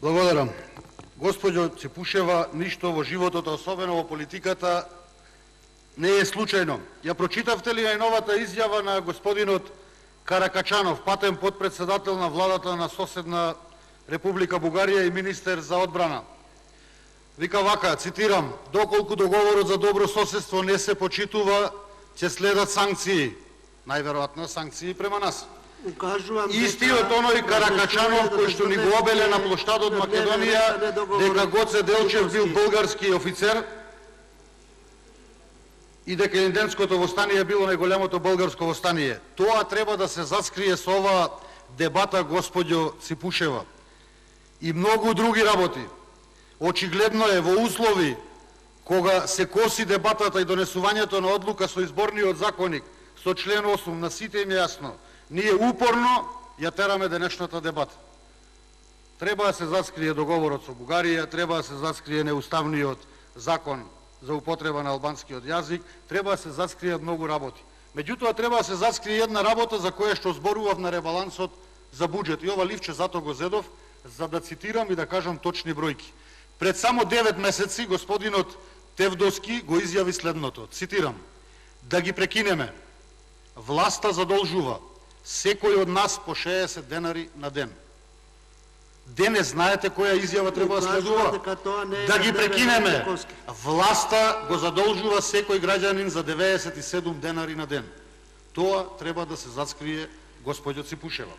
Благодарам. Госпоđo Ципушева, ништо во животот, особено во политиката, не е случајно. Ја прочитавте ли најновата изјава на господинот Каракачанов, патен подпредседател на владата на соседна Република Бугарија и министер за одбрана? Вика вака, цитирам: "Доколку договорот за добро соседство не се почитува, ќе следат санкции, најверојатно санкции према нас." Истиот оној Каракачанов кој што ни го обеле на плоштадот Македонија дека Гоце Делчев бил бугарски офицер и дека Инденското востание било најголемото бугарско востание. Тоа треба да се заскрие со оваа дебата, господјо Ципушева. И многу други работи. Очигледно е во услови кога се коси дебатата и донесувањето на одлука со изборниот законник, со член 8, на сите им јасно, ние упорно ја тераме денешната дебата. Треба да се заскрие договорот со Бугарија, треба да се заскрие неуставниот закон за употреба на албанскиот јазик, треба да се заскријат многу работи. Меѓутоа, треба да се заскрие една работа за која што зборував на ребалансот за буџет. И ова ливче затоа го зедов, за да цитирам и да кажам точни бројки. Пред само 9 месеци господинот Тевдоски го изјави следното, цитирам: "Да ги прекинеме. Власта задолжува секој од нас по 60 денари на ден." Денес знаете која изјава треба да следува? Да ги прекинеме. Власта го задолжува секој граѓанин за 97 денари на ден. Тоа треба да се заскрие, господјо Ципушева.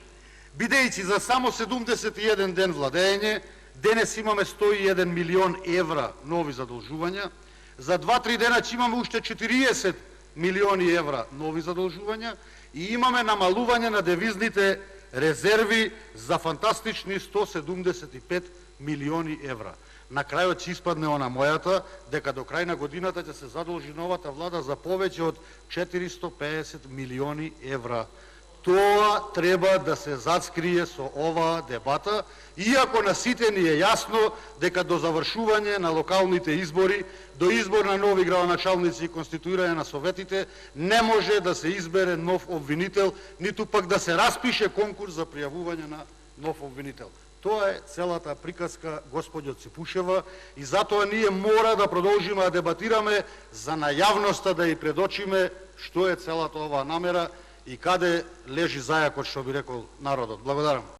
Бидејќи за само 71 ден владење, денес имаме 101 милион евра нови задолжувања, за 2-3 дена ќе имаме уште 40 милиони евра нови задолжувања и имаме намалување на девизните резерви за фантастични 175 милиони евра. На крајот ќе испадне она мојата, дека до крај на годината ќе се задолжи новата влада за повеќе од 450 милиони евра. Тоа треба да се заскрие со оваа дебата, иако на сите ни е јасно дека до завршување на локалните избори, до избор на нови градоначалници и конституирање на советите, не може да се избере нов обвинител, ниту пак да се распише конкурс за пријавување на нов обвинител. Тоа е целата приказка, господјо Ципушева, и затоа ние мора да продолжиме да дебатираме за на јавноста да ја предочиме што е целата оваа намера и каде лежи зајакот, што би рекол народот. Благодарам.